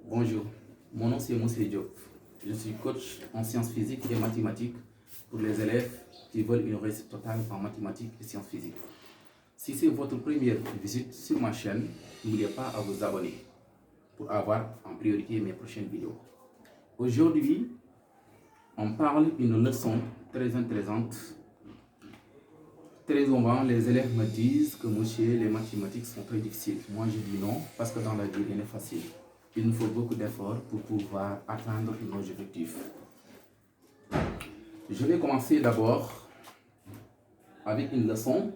Bonjour, mon nom c'est Moussé Diop. Je suis coach en sciences physiques et mathématiques pour les élèves qui veulent une réussite totale en mathématiques et sciences physiques. Si c'est votre première visite sur ma chaîne, n'oubliez pas à vous abonner pour avoir en priorité mes prochaines vidéos. Aujourd'hui, on parle d'une leçon très intéressante. Très souvent, les élèves me disent que monsieur, les mathématiques sont très difficiles. Moi, je dis non, parce que dans la vie, rien n'est facile. Il nous faut beaucoup d'efforts pour pouvoir atteindre nos objectifs. Je vais commencer d'abord avec une leçon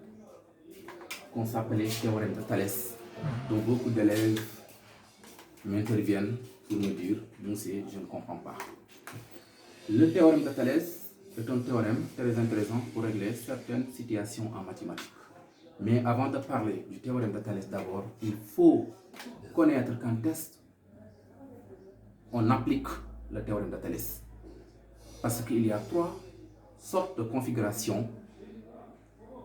qu'on s'appelait théorème de Thalès. Donc beaucoup d'élèves m'interviennent pour me dire « Monsieur, je ne comprends pas ». Le théorème de Thalès est un théorème très intéressant pour régler certaines situations en mathématiques. Mais avant de parler du théorème de Thalès d'abord, il faut connaître quand est-ce on applique le théorème de Thalès. Parce qu'il y a trois sortes de configurations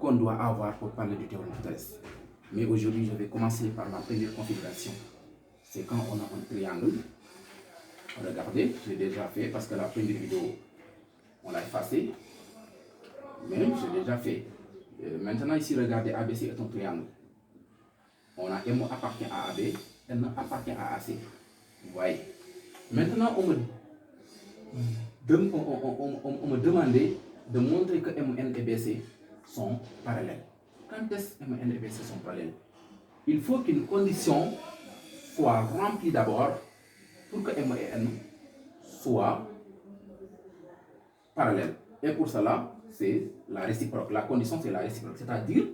qu'on doit avoir pour parler du théorème de Thalès. Mais aujourd'hui, je vais commencer par la première configuration. C'est quand on a un triangle. Regardez, j'ai déjà fait parce que la première vidéo, on l'a effacée. Mais j'ai déjà fait. Maintenant, ici, regardez, ABC est un triangle. On a MO appartient à AB, N appartient à AC. Vous voyez. Maintenant, on me demandait de montrer que MN et BC sont parallèles. Quand est-ce que MN et BC sont parallèles? Il faut qu'une condition soit remplie d'abord pour que M et N soient parallèles. Et pour cela, c'est la réciproque. La condition, c'est la réciproque. C'est-à-dire,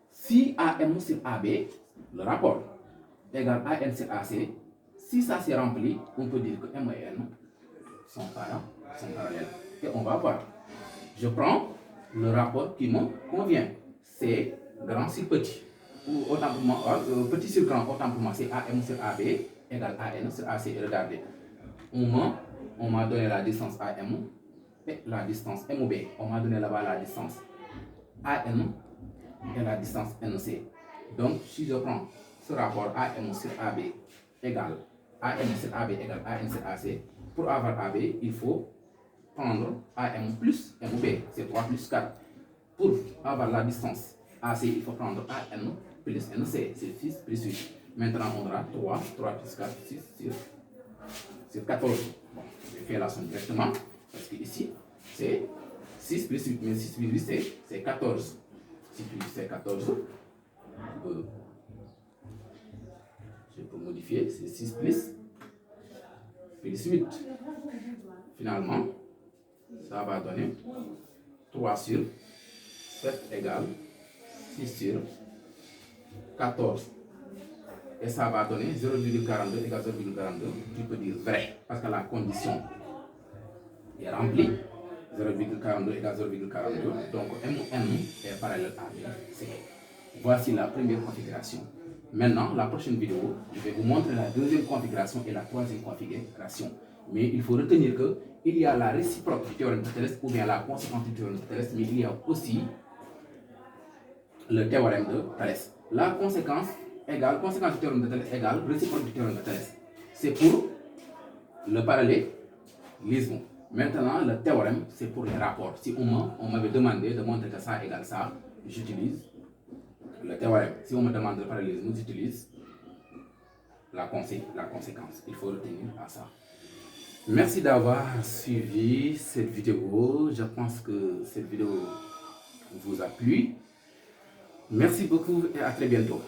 si AM sur AB, le rapport égale AN sur AC, si ça c'est rempli, on peut dire que M et N sont parallèles. Et on va voir. Je prends le rapport qui me convient. C'est grand sur petit. Ou autant pour moi, petit sur grand, autant pour moi, c'est AM sur AB égale AN sur AC. Et regardez, on m'a donné la distance AM et la distance MOB. On m'a donné là-bas la distance AN et la distance NC. Donc, si je prends ce rapport AM sur AB égale AN sur AB égale AN sur AC, pour avoir AB, il faut prendre AM plus MOB, c'est 3 plus 4. Pour avoir la distance AC, il faut prendre AN plus NC, c'est 6 plus 8. Maintenant, on aura 3 plus 4, 6 sur 14. Bon, je vais faire la somme directement, parce que ici, c'est 6 plus 8, mais 6 plus 8, c'est 14. 6 plus 8, c'est 14. Je peux modifier, c'est 6 plus 8. Finalement, ça va donner 3 sur 7 égale 6 sur 14. Et ça va donner 0,42 égale 0,42. Tu peux dire vrai, parce que la condition est remplie. 0,42 égale 0,42. Donc MN est parallèle à BC. Voici la première configuration. Maintenant, la prochaine vidéo, je vais vous montrer la deuxième configuration et la troisième configuration. Mais il faut retenir qu'il y a la réciproque du théorème de Thalès ou bien la conséquence du théorème de Thalès, mais il y a aussi le théorème de Thalès. La conséquence du théorème de Thalès égale réciproque du théorème de Thalès. C'est pour le parallélisme. Maintenant, le théorème, c'est pour les rapports. Si on m'avait demandé de montrer que ça égale ça, j'utilise le théorème. Si on me demande le parallélisme, j'utilise la conséquence. Il faut retenir à ça. Merci d'avoir suivi cette vidéo. Je pense que cette vidéo vous a plu. Merci beaucoup et à très bientôt.